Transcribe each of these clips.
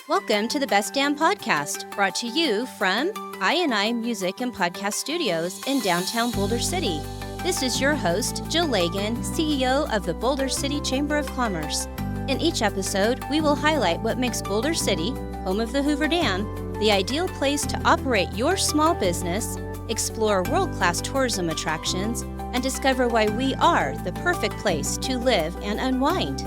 Welcome to the Best Damn Podcast, brought to you from I&I Music and Podcast Studios in downtown Boulder City. This is your host, Jill Lagan, CEO of the Boulder City Chamber of Commerce. In each episode, we will highlight what makes Boulder City, home of the Hoover Dam, the ideal place to operate your small business, explore world-class tourism attractions, and discover why we are the perfect place to live and unwind.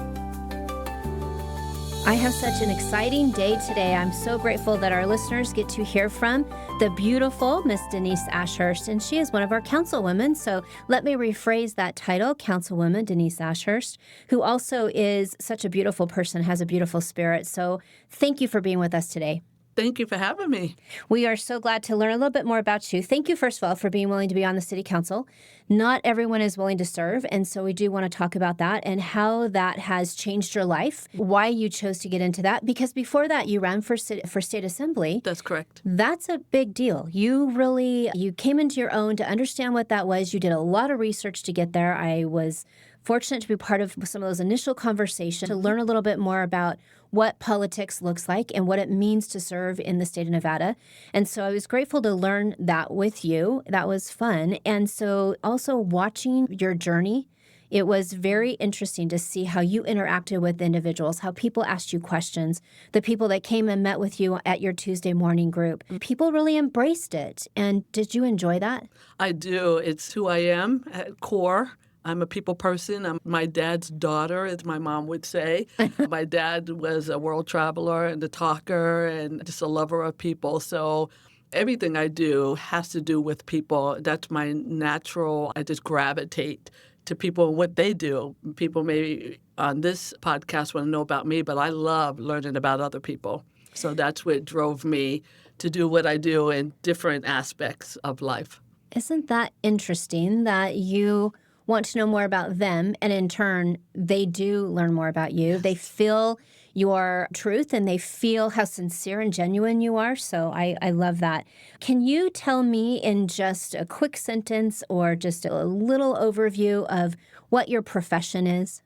I have such an exciting day today. I'm so grateful that our listeners get to hear from the beautiful Miss Denise Ashurst, and she is one of our councilwomen. So let me rephrase that title, Councilwoman Denise Ashurst, who also is such a beautiful person, has a beautiful spirit. So thank you for being with us today. Thank you for having me. We are so glad to learn a little bit more about you. Thank you, first of all, for being willing to be on the city council. Not everyone is willing to serve, and so we do want to talk about that and how that has changed your life, why you chose to get into that, because before that, you ran for state assembly. That's correct. That's a big deal. You came into your own to understand what that was. You did a lot of research to get there. I was fortunate to be part of some of those initial conversations to learn a little bit more about what politics looks like and what it means to serve in the state of Nevada. And so I was grateful to learn that with you. That was fun. And so also watching your journey, it was very interesting to see how you interacted with individuals, how people asked you questions, the people that came and met with you at your Tuesday morning group. People really embraced it. And did you enjoy that? I do. It's who I am at core. I'm a people person. I'm my dad's daughter, as my mom would say. My dad was a world traveler and a talker and just a lover of people. So everything I do has to do with people. That's my natural. I just gravitate to people and what they do. People maybe on this podcast want to know about me, but I love learning about other people. So that's what drove me to do what I do in different aspects of life. Isn't that interesting that you want to know more about them, and in turn, they do learn more about you. They feel your truth, and they feel how sincere and genuine you are, so I love that. Can you tell me in just a quick sentence or just a little overview of what your profession is?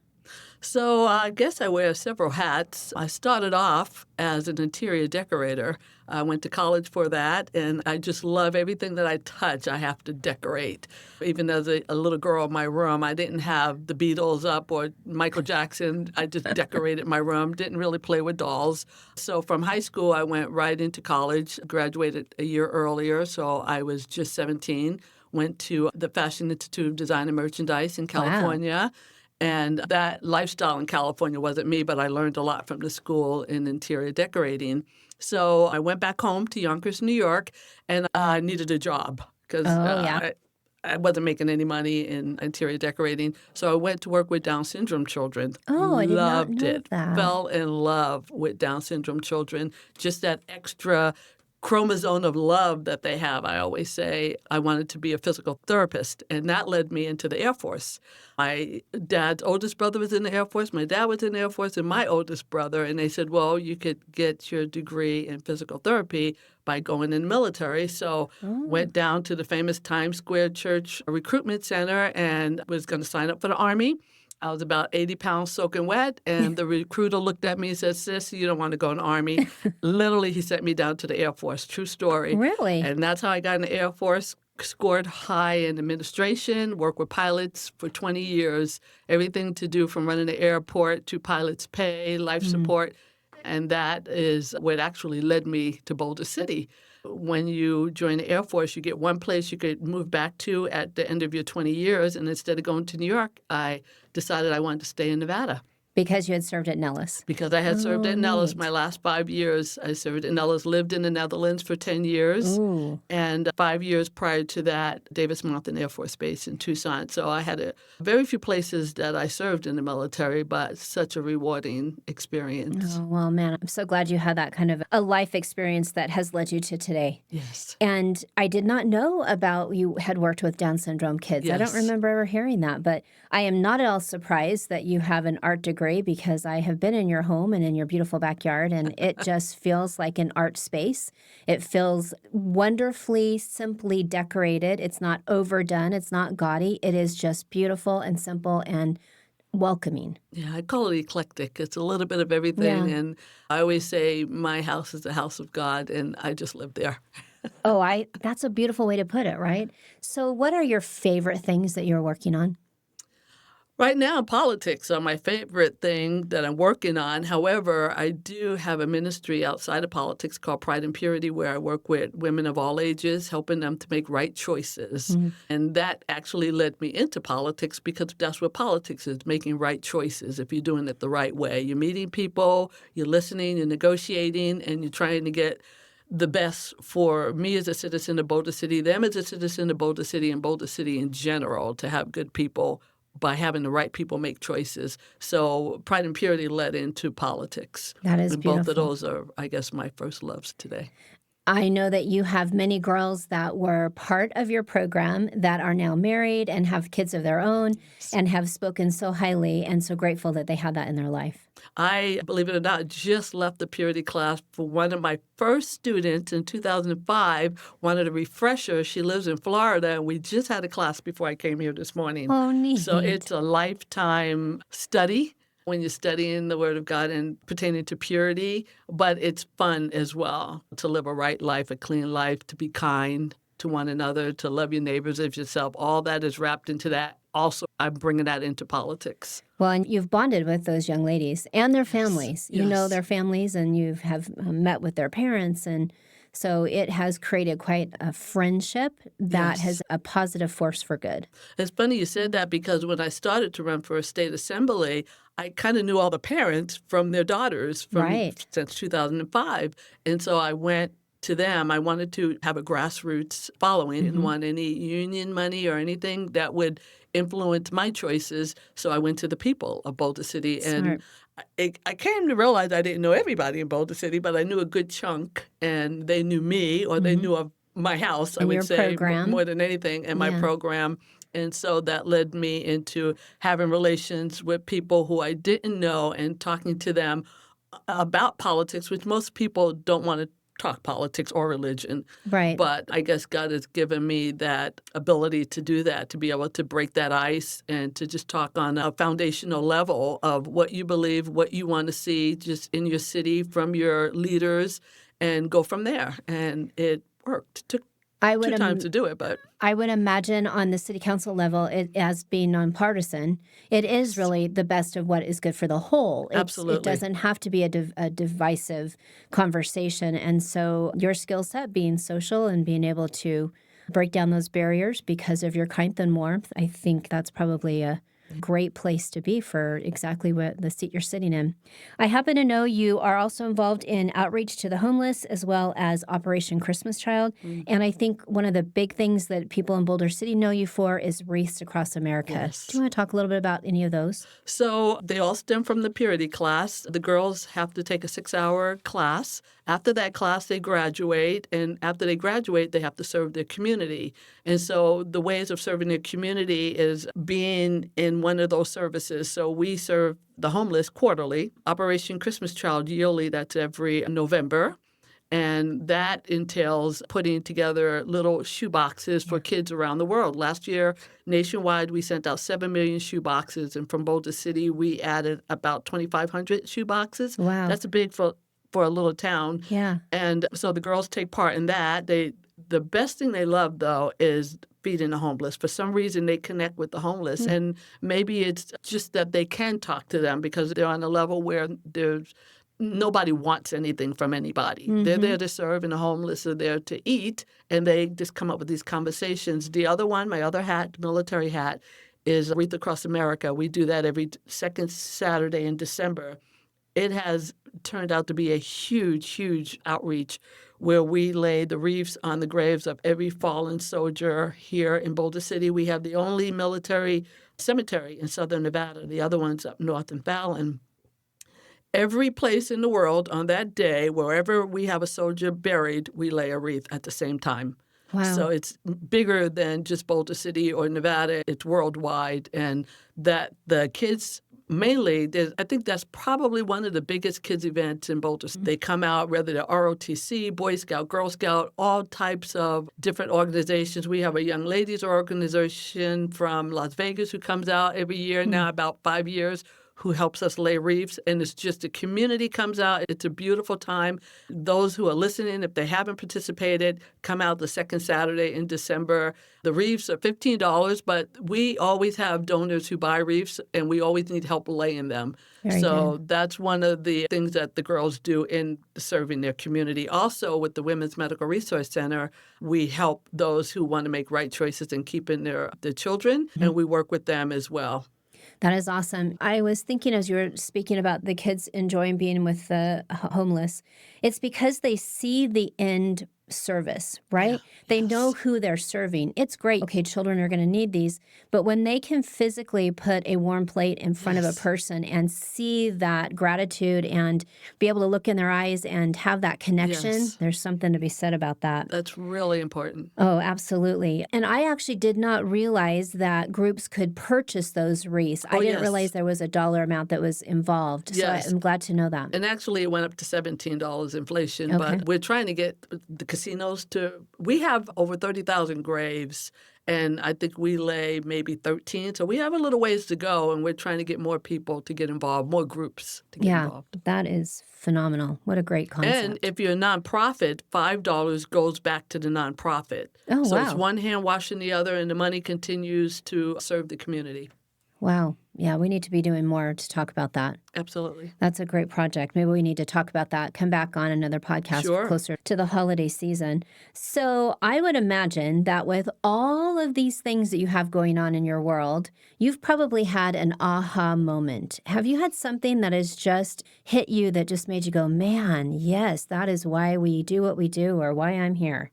So I guess I wear several hats. I started off as an interior decorator. I went to college for that, and I just love everything that I touch. I have to decorate. Even as a little girl in my room, I didn't have the Beatles up or Michael Jackson. I just decorated my room, didn't really play with dolls. So from high school, I went right into college, graduated a year earlier, so I was just 17, went to the Fashion Institute of Design and Merchandise in California. Wow. And that lifestyle in California wasn't me, but I learned a lot from the school in interior decorating. So I went back home to Yonkers, New York, and I needed a job because I wasn't making any money in interior decorating. So I went to work with Down syndrome children. Oh, I did not know it. that. Fell in love with Down syndrome children. Just that extra chromosome of love that they have. I always say I wanted to be a physical therapist, and that led me into the Air Force. My dad's oldest brother was in the Air Force, my dad was in the Air Force, and my oldest brother, and they said, well, you could get your degree in physical therapy by going in the military. So went down to the famous Times Square Church Recruitment Center and was going to sign up for the Army. I was about 80 pounds soaking wet, and the recruiter looked at me and said, sis, you don't want to go in the Army. Literally, he sent me down to the Air Force. True story. Really? And that's how I got in the Air Force, scored high in administration, worked with pilots for 20 years, everything to do from running the airport to pilots' pay, life support. And that is what actually led me to Boulder City. When you join the Air Force, you get one place you could move back to at the end of your 20 years. And instead of going to New York, I decided I wanted to stay in Nevada. Because you had served at Nellis. Because I had served at Nellis my last 5 years. I served at Nellis, lived in the Netherlands for 10 years. Ooh. And 5 years prior to that, Davis-Monthan Air Force Base in Tucson. So I had very few places that I served in the military, but such a rewarding experience. Oh, well, man, I'm so glad you had that kind of a life experience that has led you to today. Yes. And I did not know about you had worked with Down syndrome kids. Yes. I don't remember ever hearing that, but I am not at all surprised that you have an art degree because I have been in your home and in your beautiful backyard, and it just feels like an art space. It feels wonderfully, simply decorated. It's not overdone. It's not gaudy. It is just beautiful and simple and welcoming. Yeah, I call it eclectic. It's a little bit of everything. Yeah. And I always say my house is the house of God, and I just live there. Oh, that's a beautiful way to put it, right? So what are your favorite things that you're working on? Right now, politics are my favorite thing that I'm working on. However, I do have a ministry outside of politics called Pride and Purity, where I work with women of all ages, helping them to make right choices. Mhm. And that actually led me into politics because that's what politics is, making right choices if you're doing it the right way. You're meeting people, you're listening, you're negotiating, and you're trying to get the best for me as a citizen of Boulder City, them as a citizen of Boulder City, and Boulder City in general, to have good people by having the right people make choices. So Pride and Purity led into politics. That is And both of beautiful. those are, I guess, my first loves today. I know that you have many girls that were part of your program that are now married and have kids of their own and have spoken so highly and so grateful that they had that in their life. I, believe it or not, just left the Purity class for one of my first students in 2005, wanted a refresher. She lives in Florida, and we just had a class before I came here this morning. Oh, So neat. it's a lifetime study when you're studying the Word of God and pertaining to purity, but it's fun as well to live a right life, a clean life, to be kind to one another, to love your neighbors as yourself. All that is wrapped into that. Also, I'm bringing that into politics. Well, and you've bonded with those young ladies and their Yes. families. You know Yes. their families and you have met with their parents. And so it has created quite a friendship that Yes. has a positive force for good. It's funny you said that because when I started to run for a state assembly, I kind of knew all the parents from their daughters Right. since 2005. And so I went to them. I wanted to have a grassroots following, didn't Hmm. want any union money or anything that would influence my choices. So I went to the people of Boulder City. And Smart. I came to realize I didn't know everybody in Boulder City, but I knew a good chunk, and they knew me, or they Hmm. knew of my house, I And would your say, program. more than anything, and my Yeah. program. And so that led me into having relations with people who I didn't know and talking to them about politics, which most people don't want to talk politics or religion. Right. But I guess God has given me that ability to do that, to be able to break that ice and to just talk on a foundational level of what you believe, what you want to see just in your city from your leaders, and go from there. And it worked. Took I two would times to do it, but I would imagine on the city council level, it as being nonpartisan, it is really the best of what is good for the whole. It absolutely. doesn't have to be a divisive conversation, and so your skill set being social and being able to break down those barriers because of your kindth and warmth, I think that's probably a great place to be for exactly what the seat you're sitting in. I happen to know you are also involved in outreach to the homeless as well as Operation Christmas Child. Mm. And I think one of the big things that people in Boulder City know you for is Wreaths Across America. Do Yes. you want to talk a little bit about any of those? So they all stem from the purity class. The girls have to take a 6-hour class. After that class, they graduate. And after they graduate, they have to serve their community. And so the ways of serving their community is being in one of those services. So we serve the homeless quarterly, Operation Christmas Child yearly, that's every November. And that entails putting together little shoe boxes for kids around the world. Last year, nationwide, we sent out 7 million shoe boxes. And from Boulder City, we added about 2,500 shoe boxes. Wow. That's big for a little town. Yeah. And so the girls take part in that. The best thing they love, though, is feeding the homeless. For some reason, they connect with the homeless. And maybe it's just that they can talk to them because they're on a level where nobody wants anything from anybody. They're Mm-hmm. there to serve, and the homeless are there to eat, and they just come up with these conversations. The other one, my other hat, military hat, is Wreaths Across America. We do that every second Saturday in December. It has turned out to be a huge, huge outreach where we lay the wreaths on the graves of every fallen soldier here in Boulder City. We have the only military cemetery in southern Nevada. The other one's up north in Fallon. Every place in the world on that day, wherever we have a soldier buried, we lay a wreath at the same time. So Wow. it's bigger than just Boulder City or Nevada. It's worldwide. And that the kids mainly, I think that's probably one of the biggest kids events in Boulder. They come out, whether they're ROTC, Boy Scout, Girl Scout, all types of different organizations. We have a young ladies organization from Las Vegas who comes out every year now, about 5 years, who helps us lay wreaths. And it's just the community comes out. It's a beautiful time. Those who are listening, if they haven't participated, come out the second Saturday in December. The wreaths are $15, but we always have donors who buy wreaths, and we always need help laying them. Very So good. that's one of the things that the girls do in serving their community. Also, with the Women's Medical Resource Center, we help those who want to make right choices in keeping their children, and we work with them as well. That is awesome. I was thinking as you were speaking about the kids enjoying being with the homeless, it's because they see the end service, right? Yeah. They Yes. know who they're serving. It's great. Okay, children are going to need these, but when they can physically put a warm plate in front of a Yes. person and see that gratitude and be able to look in their eyes and have that connection, Yes. there's something to be said about that. That's really important. Oh, absolutely. And I actually did not realize that groups could purchase those wreaths. I Oh, didn't yes. realize there was a dollar amount that was involved. So Yes. I'm glad to know that. And actually, it went up to $17 inflation, Okay. but we're trying to get the casinos to. We have over 30,000 graves, and I think we lay maybe 13. So we have a little ways to go, and we're trying to get more people to get involved, more groups to get Yeah, involved. that is phenomenal. What a great And concept. if you're a nonprofit, $5 goes back to the nonprofit. Oh, So it's wow. one hand washing the other, and the money continues to serve the community. Wow. Yeah, we need to be doing more to talk about that. Absolutely. That's a great project. Maybe we need to talk about that. Come back on another podcast Sure. closer to the holiday season. So I would imagine that with all of these things that you have going on in your world, you've probably had an aha moment. Have you had something that has just hit you that just made you go, man, yes, that is why we do what we do or why I'm here?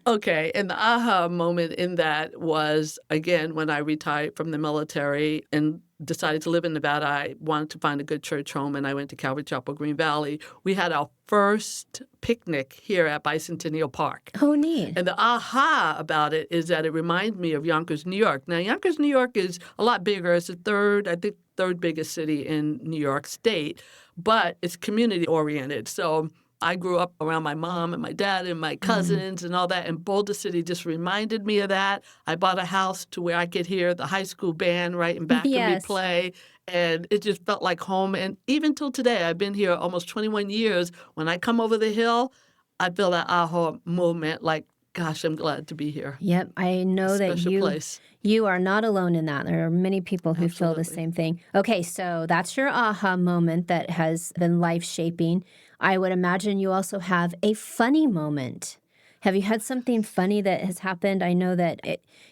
Okay, and the aha moment in that was, again, when I retired from the military and decided to live in Nevada. I wanted to find a good church home, and I went to Calvary Chapel, Green Valley. We had our first picnic here at Bicentennial Park. Oh, neat. And the aha about it is that it reminded me of Yonkers, New York. Now, Yonkers, New York is a lot bigger. It's the third biggest city in New York State, but it's community-oriented. So I grew up around my mom and my dad and my cousins and all that, and Boulder City just reminded me of that. I bought a house to where I could hear the high school band right in back of me Yes. play, and it just felt like home. And even till today, I've been here almost 21 years. When I come over the hill, I feel that aha moment, like, gosh, I'm glad to be here. Yep, I know that Special place. you are not alone in that. There are many people who feel the Absolutely. same thing. Okay, so that's your aha moment that has been life-shaping. I would imagine you also have a funny moment. Have you had something funny that has happened? I know that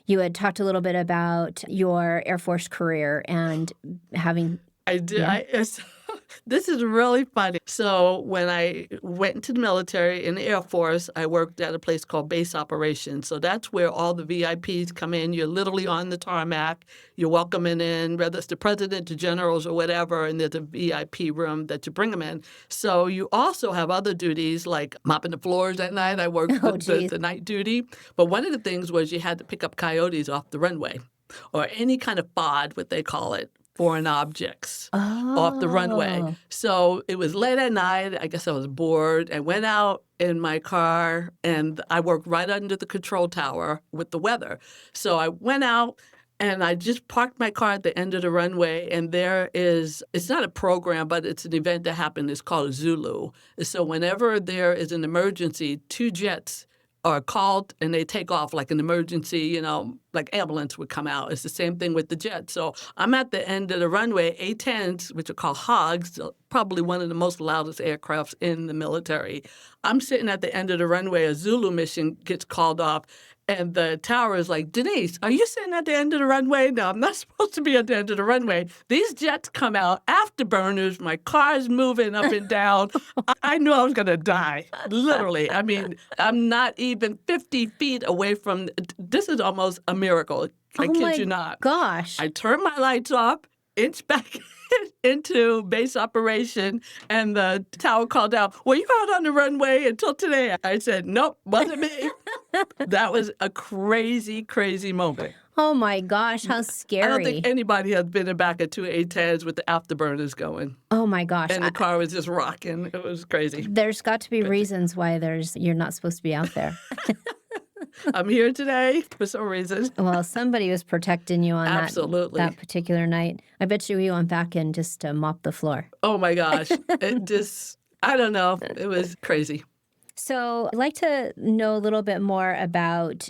you had talked a little bit about your Air Force career and having I did. Yeah. This is really funny. So when I went into the military in the Air Force, I worked at a place called Base Operations. So that's where all the VIPs come in. You're literally on the tarmac. You're welcoming in, whether it's the president, the generals, or whatever, and there's a VIP room that you bring them in. So you also have other duties like mopping the floors at night. I worked Oh, with the geez. night duty. But one of the things was you had to pick up coyotes off the runway or any kind of FOD, what they call it, foreign objects off the runway. Oh. So it was late at night. I guess I was bored. I went out in my car, and I worked right under the control tower with the weather. So I went out, and I just parked my car at the end of the runway, and it's not a program, but it's an event that happened. It's called a Zulu. So whenever there is an emergency, 2 jets are called and they take off like an emergency, like ambulance would come out. It's the same thing with the jet. So I'm at the end of the runway, A-10s, which are called hogs, probably one of the most loudest aircrafts in the military. I'm sitting at the end of the runway, a Zulu mission gets called off, and the tower is like, Denise, are you sitting at the end of the runway? No, I'm not supposed to be at the end of the runway. These jets come out, afterburners, my car's moving up and down. I knew I was going to die, literally. I mean, I'm not even 50 feet away from, this is almost a miracle. I Oh kid my you not. gosh. I turned my lights off, inch back into base operation, and the tower called out, "Were you out on the runway until today?" I said, "Nope, wasn't me." That was a crazy, crazy moment. Oh my gosh, how I don't think scary. anybody has been in back of two A10s with the afterburners going, Oh my gosh. and the car was just rocking. It was crazy. There's got to be Crazy. reasons why you're not supposed to be out there. I'm here today for some reason. Well, somebody was protecting you on Absolutely. that particular night. I bet you went back in just to mop the floor. Oh my gosh. It just, I don't know. It was crazy. So I'd like to know a little bit more about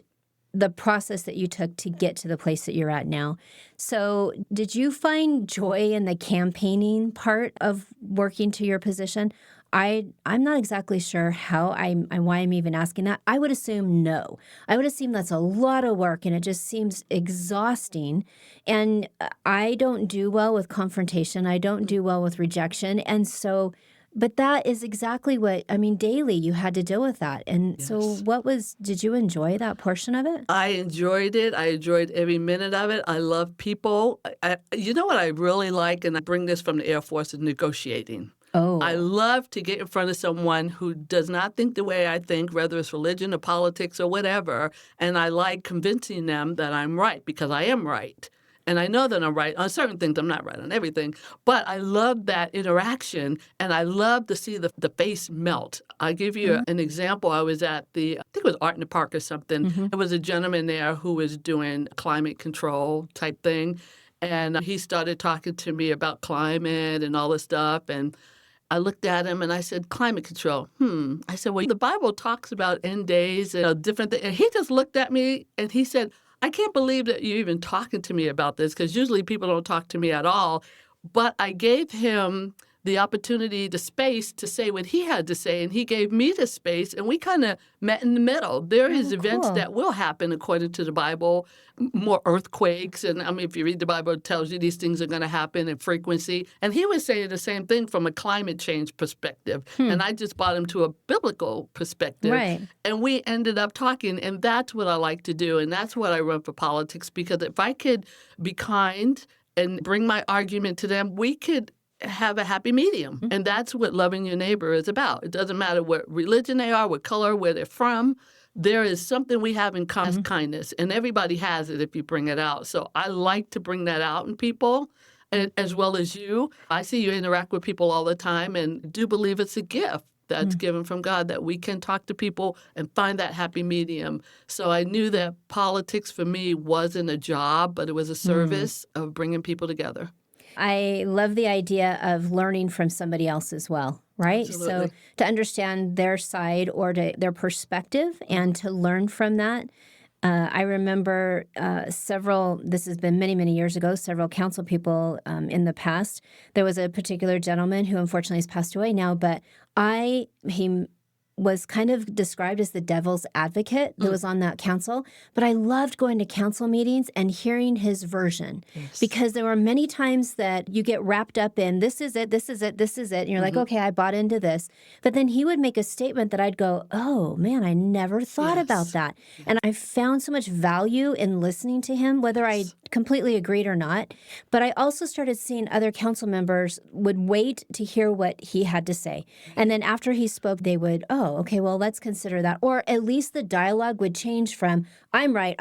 the process that you took to get to the place that you're at now. So did you find joy in the campaigning part of working to your position? I'm not exactly sure why I'm even asking that. I would assume no. I would assume that's a lot of work and it just seems exhausting. And I don't do well with confrontation. I don't do well with rejection. And so, but that is exactly daily you had to deal with that. And so did you enjoy that portion of it? I enjoyed it. I enjoyed every minute of it. I love people. You know what I really like, and I bring this from the Air Force, is negotiating. Oh. I love to get in front of someone who does not think the way I think, whether it's religion or politics or whatever, and I like convincing them that I'm right because I am right. And I know that I'm right on certain things. I'm not right on everything. But I love that interaction, and I love to see the face melt. I'll give you an example. I was at I think it was Art in the Park or something. There was a gentleman there who was doing climate control type thing. And he started talking to me about climate and all this stuff. And I looked at him and I said, climate control. I said, well, the Bible talks about end days and different things. And he just looked at me and he said, I can't believe that you're even talking to me about this, because usually people don't talk to me at all. But I gave him the opportunity, the space to say what he had to say, and he gave me the space, and we kind of met in the middle. There is events that will happen according to the Bible, more earthquakes, and I mean, if you read the Bible, it tells you these things are going to happen in frequency. And he was saying the same thing from a climate change perspective, and I just brought him to a biblical perspective. Right. And we ended up talking, and that's what I like to do, and that's what I run for politics, because if I could be kind and bring my argument to them, we could have a happy medium. And that's what loving your neighbor is about. It doesn't matter what religion they are, what color, where they're from. There is something we have in common, kindness, and everybody has it if you bring it out. So I like to bring that out in people, and as well as you. I see you interact with people all the time, and do believe it's a gift that's given from God, that we can talk to people and find that happy medium. So I knew that politics for me wasn't a job, but it was a service of bringing people together. I love the idea of learning from somebody else as well, right? Absolutely. So to understand their side or their perspective and to learn from that. I remember this has been many, many years ago, several council people in the past. There was a particular gentleman who unfortunately has passed away now, but he was kind of described as the devil's advocate that was on that council. But I loved going to council meetings and hearing his version, because there were many times that you get wrapped up in this is it, this is it, this is it. And you're like, okay, I bought into this. But then he would make a statement that I'd go, oh man, I never thought about that. And I found so much value in listening to him, whether I completely agreed or not. But I also started seeing other council members would wait to hear what he had to say. And then after he spoke, they would, oh, okay, well, let's consider that. Or at least the dialogue would change from I'm right,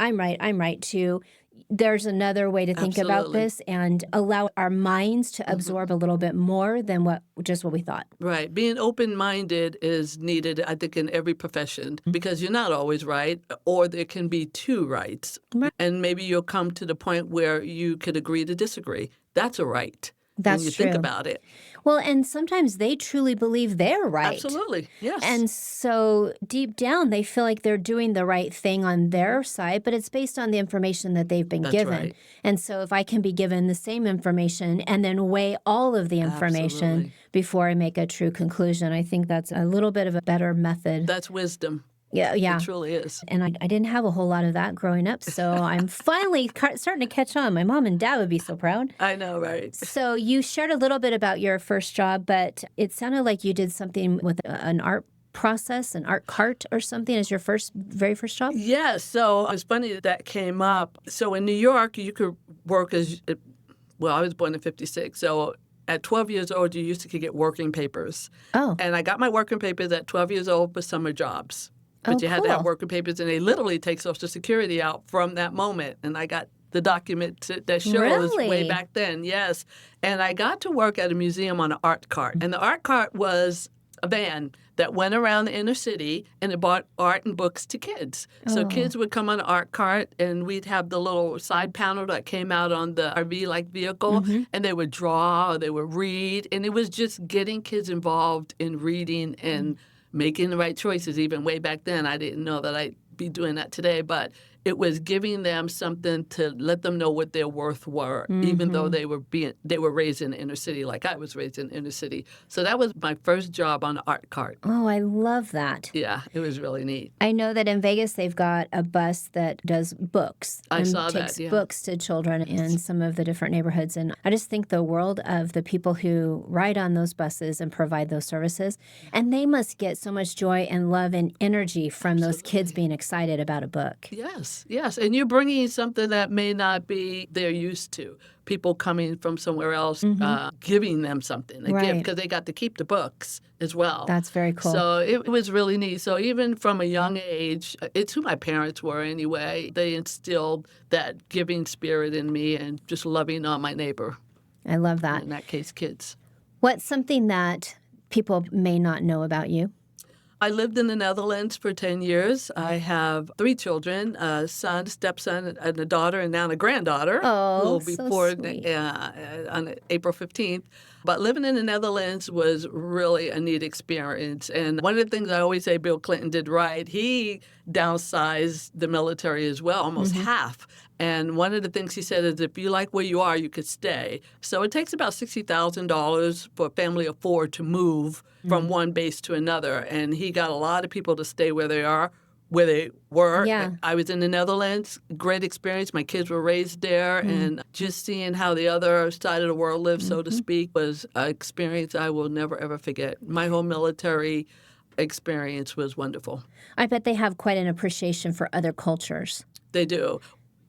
to there's another way to think about this, and allow our minds to absorb a little bit more than what we thought. Right. Being open-minded is needed, I think, in every profession, because you're not always right, or there can be two rights. Right. And maybe you'll come to the point where you could agree to disagree. That's a right. That's when you true. think about it. Well, and sometimes they truly believe they're right. Absolutely, yes. And so deep down, they feel like they're doing the right thing on their side, but it's based on the information that they've been given. Right. And so if I can be given the same information and then weigh all of the information before I make a true conclusion, I think that's a little bit of a better method. That's wisdom. Yeah. It truly is. And I didn't have a whole lot of that growing up, so I'm finally starting to catch on. My mom and dad would be so proud. I know, right? So you shared a little bit about your first job, but it sounded like you did something with an art process, an art cart or something as your very first job? Yes. So it's funny that came up. So in New York, you could work I was born in 1956, so at 12 years old, you could get working papers. Oh. And I got my working papers at 12 years old for summer jobs. But you had to have working papers, and they literally take Social Security out from that moment. And I got the document that shows way Really? back then. Yes. And I got to work at a museum on an art cart. And the art cart was a van that went around the inner city and it brought art and books to kids. So Oh. kids would come on an art cart and we'd have the little side panel that came out on the RV-like vehicle and they would draw or they would read. And it was just getting kids involved in reading and making the right choices. Even way back then, I didn't know that I'd be doing that today, but it was giving them something to let them know what their worth were, even though they were raised in the inner city like I was raised in the inner city. So that was my first job on the art cart. Oh, I love that. Yeah, it was really neat. I know that in Vegas they've got a bus that does books I and saw that, takes yeah. books to children in some of the different neighborhoods. And I just think the world of the people who ride on those buses and provide those services. And they must get so much joy and love and energy from those kids being excited about a book. Yes, yes. And you're bringing something that may not be they're used to. People coming from somewhere else, giving them something, a gift, Right. because they got to keep the books as well. That's very cool. So it was really neat. So even from a young age, it's who my parents were anyway. They instilled that giving spirit in me and just loving on my neighbor, I love that. in that case, kids. What's something that people may not know about you? I lived in the Netherlands for 10 years. I have 3 children, a son, stepson, and a daughter, and now a granddaughter. Oh, a little so before sweet. on April 15th. But living in the Netherlands was really a neat experience. And one of the things I always say Bill Clinton did right, he downsized the military as well, almost half. And one of the things he said is if you like where you are, you could stay. So it takes about $60,000 for a family of 4 to move from one base to another. And he got a lot of people to stay where they are, where they were. Yeah. I was in the Netherlands, great experience. My kids were raised there, and just seeing how the other side of the world lives, so to speak, was an experience I will never, ever forget. My whole military experience was wonderful. I bet they have quite an appreciation for other cultures. They do.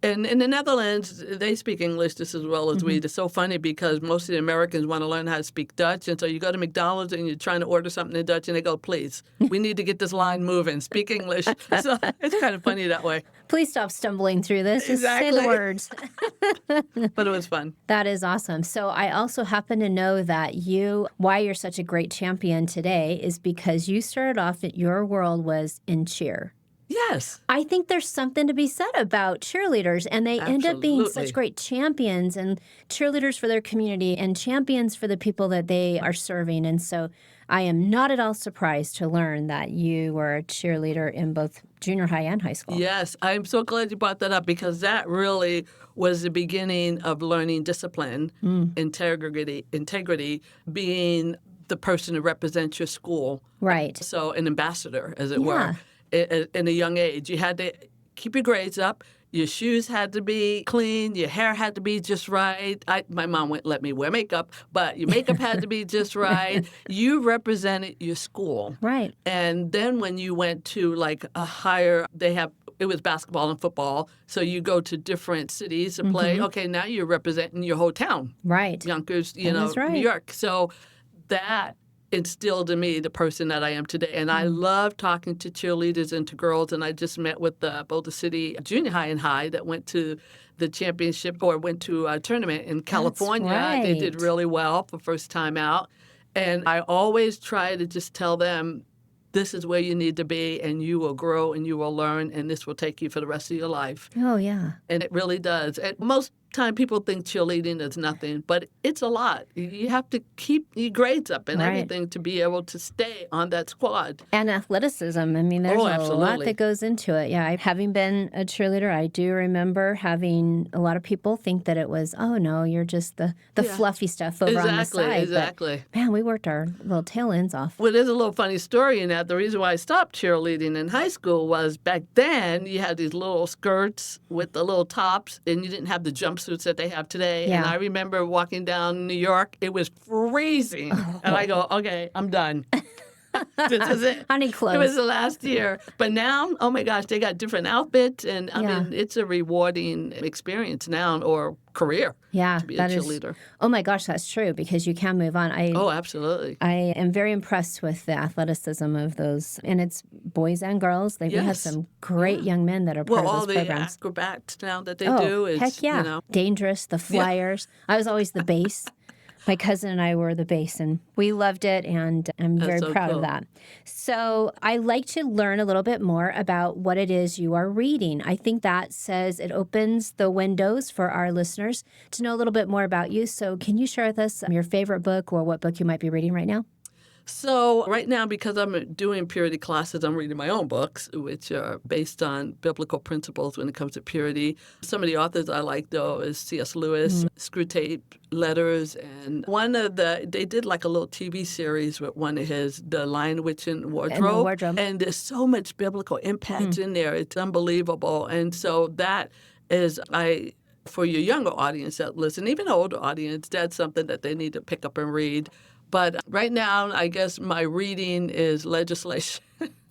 And in the Netherlands, they speak English just as well as we. It's so funny because most of the Americans want to learn how to speak Dutch. And so you go to McDonald's and you're trying to order something in Dutch, and they go, please, we need to get this line moving. Speak English. So it's kind of funny that way. Please stop stumbling through this. Just say the Exactly. words. But it was fun. That is awesome. So I also happen to know that why you're such a great champion today is because you started off that your world was in cheer. Yes. I think there's something to be said about cheerleaders, and they end up being Absolutely. such great champions and cheerleaders for their community and champions for the people that they are serving. And so I am not at all surprised to learn that you were a cheerleader in both junior high and high school. Yes, I'm so glad you brought that up because that really was the beginning of learning discipline, integrity, being the person who represents your school. Right. So an ambassador, as it Yeah. were, in a young age. You had to keep your grades up. Your shoes had to be clean. Your hair had to be just right. My mom wouldn't let me wear makeup, but your makeup had to be just right. You represented your school. Right. And then when you went to like a higher, it was basketball and football. So you go to different cities to play. Okay, now you're representing your whole town. Right. Yonkers, That's right. New York. So that instilled in me the person that I am today. And I love talking to cheerleaders and to girls. And I just met with the Boulder City Junior High and High that went to the championship or went to a tournament in California. They right. did really well for first time out. And I always try to just tell them, this is where you need to be, and you will grow and you will learn, and this will take you for the rest of your life. Oh, yeah. And it really does. And most time people think cheerleading is nothing, but it's a lot. You have to keep your grades up and Right. everything to be able to stay on that squad. And athleticism. I mean, there's a lot absolutely. that goes into it. Yeah, having been a cheerleader, I do remember having a lot of people think that it was, oh, no, you're just the Yeah. fluffy stuff over on the side. Exactly. But, man, we worked our little tail ends off. Well, there's a little funny story in that. The reason why I stopped cheerleading in high school was back then you had these little skirts with the little tops, and you didn't have the jumpsuits that they have today. Yeah. And I remember walking down New York. It was freezing. And I go, okay, I'm done. This is it. I need It clothes. was the last year. But now, oh my gosh, they got different outfits. And I Yeah. mean, it's a rewarding experience now or career Yeah, to be a that is. cheerleader. Oh my gosh, that's true because you can move on. Oh, absolutely. I am very impressed with the athleticism of those, and it's boys and girls. We have Yes. some great Yeah. young men that are part Well, of all those the programs. acrobats now that they Oh, do is, heck yeah. Dangerous, the flyers. I was always the base. My cousin and I were the base, and we loved it, and I'm That's very so proud of cool. that. So I like to learn a little bit more about what it is you are reading. I think that says it opens the windows for our listeners to know a little bit more about you. So can you share with us your favorite book or what book you might be reading right now? So right now, because I'm doing purity classes, I'm reading my own books, which are based on biblical principles when it comes to purity. Some of the authors I like, though, is C.S. Lewis, Screw Tape Letters, and they did like a little TV series with one of his, The Lion, Witch, and Wardrobe. And there's so much biblical impact in there. It's unbelievable. And so that is, for your younger audience that listen, even older audience, that's something that they need to pick up and read. But right now, I guess my reading is legislation.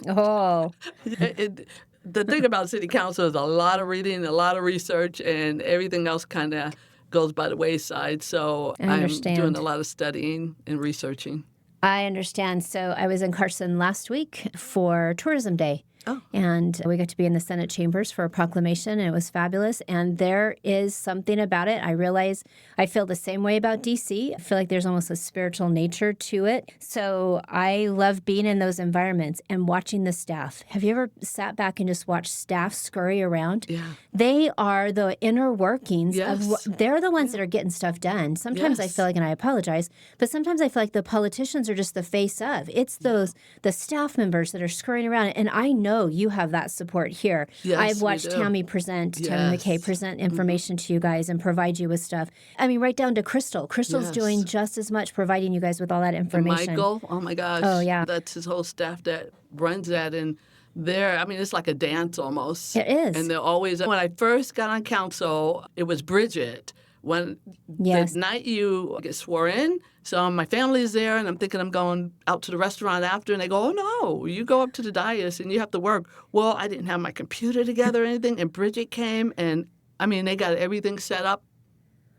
Oh, The thing about city council is a lot of reading, a lot of research, and everything else kind of goes by the wayside. So I I'm understand. doing a lot of studying and researching. I understand. So I was in Carson last week for Tourism Day. Oh. And we got to be in the Senate chambers for a proclamation, and it was fabulous. And there is something about it. I realize I feel the same way about DC. I feel like there's almost a spiritual nature to it. So I love being in those environments and watching the staff. Have you ever sat back and just watched staff scurry around? Yeah. They are the inner workings Yes. they're the ones that are getting stuff done. Sometimes I Yes. feel like, and I apologize, but sometimes I feel like the politicians are just the face of. It's the staff members that are scurrying around. And I know you have that support here. Yes, I've we watched do. Tammy McKay Yes. present information to you guys and provide you with stuff. I mean, right down to Crystal. Crystal's Yes. doing just as much, providing you guys with all that And information. Michael, oh my gosh. Oh, yeah. That's his whole staff that runs that. And it's like a dance almost. It is. And they're always, when I first got on council, it was Bridget. When Yes. the night you get sworn in, so my family's there, and I'm thinking I'm going out to the restaurant after, and they go, oh, no, you go up to the dais, and you have to work. Well, I didn't have my computer together or anything, and Bridget came, and, they got everything set up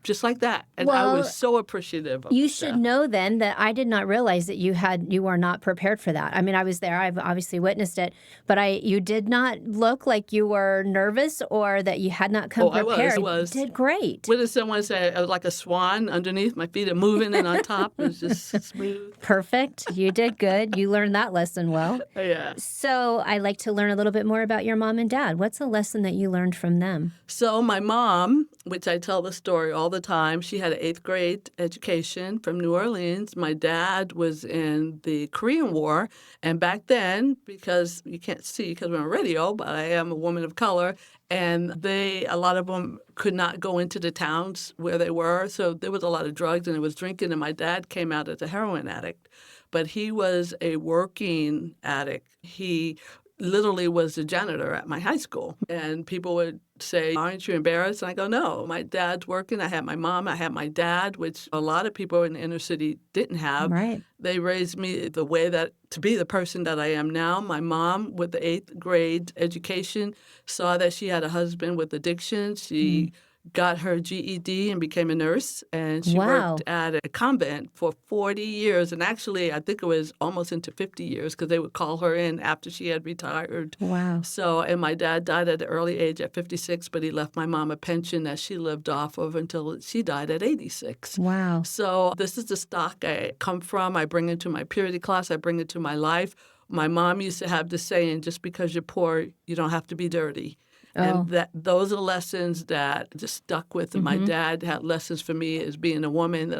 just like that. And I Well, was so appreciative of You the should staff. know then that I did not realize that you were not prepared for that. I mean, I was there. I've obviously witnessed it, but you did not look like you were nervous or that you had not come Oh, I prepared. was. You did great. What did someone say? I was like a swan underneath. My feet are moving, and on top is just smooth. Perfect. You did good. You learned that lesson well. Yeah. So I like to learn a little bit more about your mom and dad. What's a lesson that you learned from them? So my mom, which I tell the story all the time, she had an 8th grade education from New Orleans. My dad was in the Korean War. And back then, because you can't see because we're on radio, but I am a woman of color, and a lot of them could not go into the towns where they were. So there was a lot of drugs and there was drinking. And my dad came out as a heroin addict. But he was a working addict. He literally was the janitor at my high school. And people would say, aren't you embarrassed? And I go, no, my dad's working. I had my mom, I had my dad, which a lot of people in the inner city didn't have. Right. They raised me the way that to be the person that I am now. My mom, with the 8th grade education, saw that she had a husband with addiction. She got her GED and became a nurse, and she Wow. worked at a convent for 40 years. And actually, I think it was almost into 50 years because they would call her in after she had retired. Wow. So, and my dad died at an early age at 56, but he left my mom a pension that she lived off of until she died at 86. Wow. So this is the stock I come from. I bring it to my purity class. I bring it to my life. My mom used to have the saying, just because you're poor, you don't have to be dirty. And those are lessons that just stuck with. And my dad had lessons for me as being a woman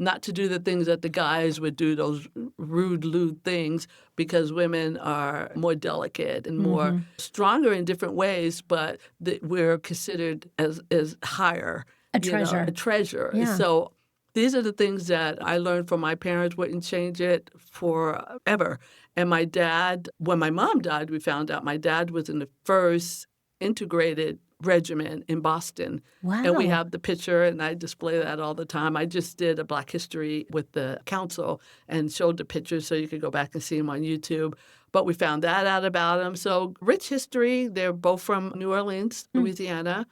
not to do the things that the guys would do, those rude, lewd things, because women are more delicate and more stronger in different ways, but we're considered as higher. A treasure. A treasure. Yeah. So these are the things that I learned from my parents, wouldn't change it forever. And my dad, when my mom died, we found out my dad was in the first integrated regiment in Boston. Wow. And we have the picture, and I display that all the time. I just did a Black History with the council and showed the pictures so you could go back and see them on YouTube. But we found that out about them. So rich history. They're both from New Orleans, Louisiana.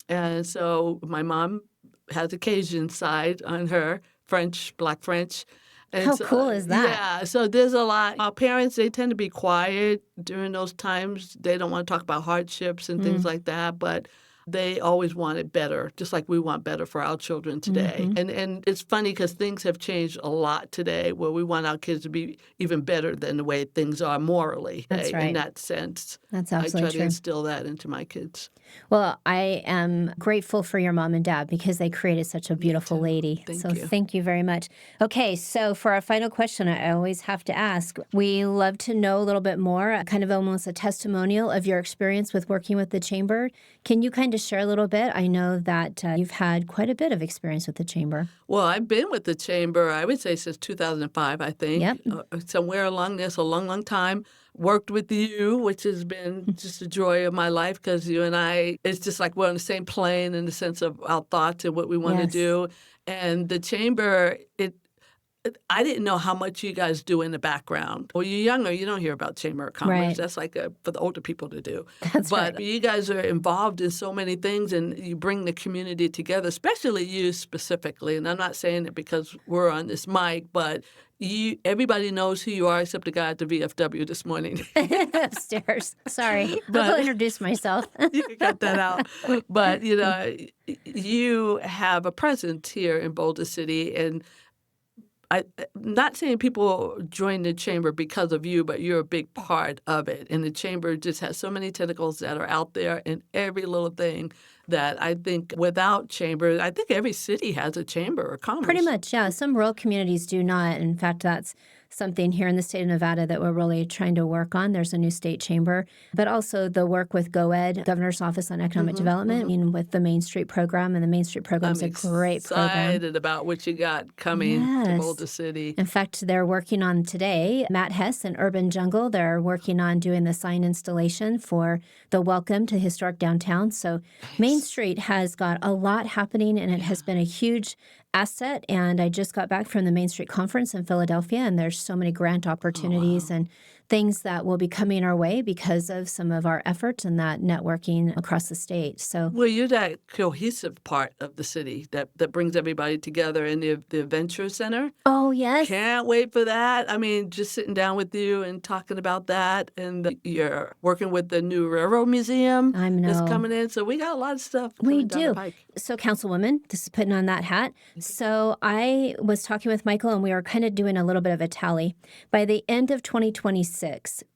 And so my mom has a Cajun side on her, French, Black French. And How so, cool is that? Yeah, so there's a lot. Our parents, they tend to be quiet during those times. They don't want to talk about hardships and things like that, but they always wanted better, just like we want better for our children today. And it's funny because things have changed a lot today where we want our kids to be even better than the way things are morally. That's right. In that sense. That's I absolutely try true. to instill that into my kids. Well, I am grateful for your mom and dad because they created such a beautiful lady. Thank so you. Thank you very much. Okay, so for our final question, I always have to ask, we love to know a little bit more, kind of almost a testimonial of your experience with working with the Chamber. Can you kind of share a little bit? I know that you've had quite a bit of experience with the Chamber. Well, I've been with the Chamber, I would say, since 2005, I think. Yep. Somewhere along this, a long, long time. Worked with you, which has been just a joy of my life because you and I, it's just like we're on the same plane in the sense of our thoughts and what we want to Yes. do. And the Chamber, I didn't know how much you guys do in the background. When you're younger, you don't hear about Chamber of Commerce. Right. That's like for the older people to do. That's but right. you guys are involved in so many things, and you bring the community together, especially you specifically. And I'm not saying it because we're on this mic, but everybody knows who you are except the guy at the VFW this morning. Upstairs. Sorry. I'll introduce myself. You can cut that out. But, you have a presence here in Boulder City, and I'm not saying people join the Chamber because of you, but you're a big part of it. And the Chamber just has so many tentacles that are out there in every little thing that I think without Chamber, I think every city has a Chamber of Commerce. Pretty much, yeah. Some rural communities do not. In fact, that's something here in the state of Nevada that we're really trying to work on. There's a new state chamber, but also the work with GOED, Governor's Office on Economic Development, and with the Main Street program. And the Main Street program is a great program. I'm excited about what you got coming to Boulder City. In fact, they're working on today, Matt Hess and Urban Jungle, they're working on doing the sign installation for the welcome to historic downtown. So Main Street has got a lot happening, and it has been a huge asset. And I just got back from the Main Street Conference in Philadelphia, and there's so many grant opportunities and things that will be coming our way because of some of our efforts and that networking across the state. So, well, you're that cohesive part of the city that brings everybody together in the Adventure Center. Oh, yes. Can't wait for that. I mean, just sitting down with you and talking about that. And you're working with the new Railroad Museum that's coming in. So we got a lot of stuff coming down the pike. So, Councilwoman, this is putting on that hat. So I was talking with Michael, and we were kind of doing a little bit of a tally. By the end of 2026,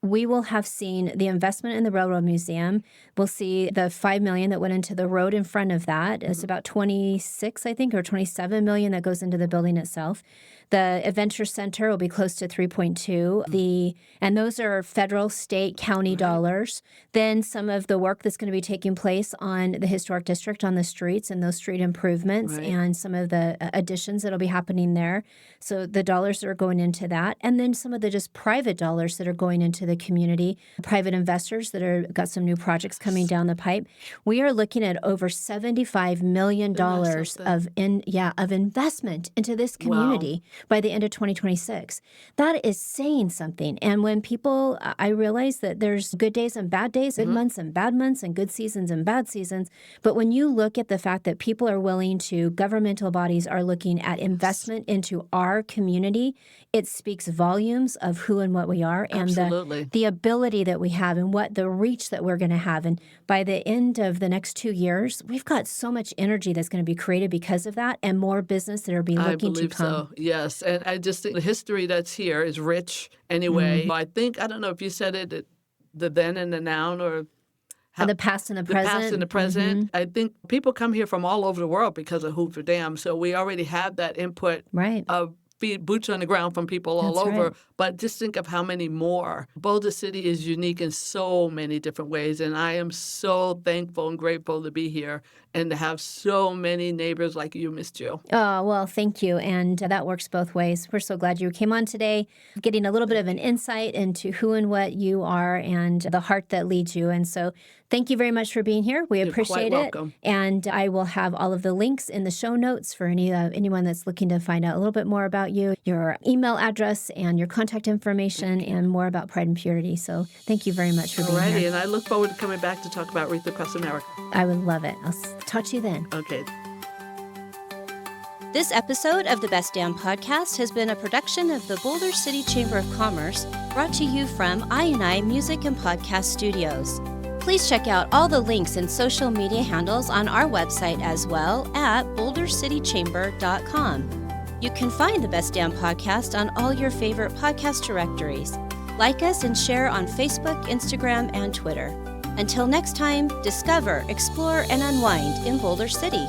we will have seen the investment in the Railroad Museum. We'll see the $5 million that went into the road in front of that. It's about 26, I think, or 27 million that goes into the building itself. The Adventure Center will be close to 3.2. And those are federal, state, county dollars. Then some of the work that's going to be taking place on the historic district, on the streets and those street improvements, and some of the additions that'll be happening there. So the dollars that are going into that, and then some of the just private dollars that are going into the community, private investors that are got some new projects coming down the pipe. We are looking at over $75 million of investment into this community by the end of 2026. That is saying something. And when people, I realize that there's good days and bad days, good months and bad months, and good seasons and bad seasons. But when you look at the fact that people are willing to, governmental bodies are looking at investment into our community, it speaks volumes of who and what we are, and the ability that we have, and what the reach that we're going to have. And by the end of the next 2 years, we've got so much energy that's going to be created because of that, and more business that are being looking to come. I believe so, yes. And I just think the history that's here is rich anyway. I don't know if you said it, the then and the now, or the past and the present. The past and the present. I think people come here from all over the world because of Hoover Dam. So we already have that input of boots on the ground from people all That's over. right. But just think of how many more. Boulder City is unique in so many different ways, and I am so thankful and grateful to be here and to have so many neighbors like you, Miss Jill. Oh, well, thank you. And that works both ways. We're so glad you came on today, getting a little bit of an insight into who and what you are and the heart that leads you. And so thank you very much for being here. We You're appreciate quite it. welcome. And I will have all of the links in the show notes for anyone that's looking to find out a little bit more about you, your email address and your contact information, and more about Pride and Purity. So thank you very much for being Alrighty, here. and I look forward to coming back to talk about Wreaths Across America. I would love it. I'll talk to you then. Okay. This episode of the Best Damn Podcast has been a production of the Boulder City Chamber of Commerce, brought to you from I Music and Podcast Studios. Please check out all the links and social media handles on our website as well at bouldercitychamber.com. You can find the Best Damn Podcast on all your favorite podcast directories. Like us and share on Facebook, Instagram, and Twitter. Until next time, discover, explore, and unwind in Boulder City.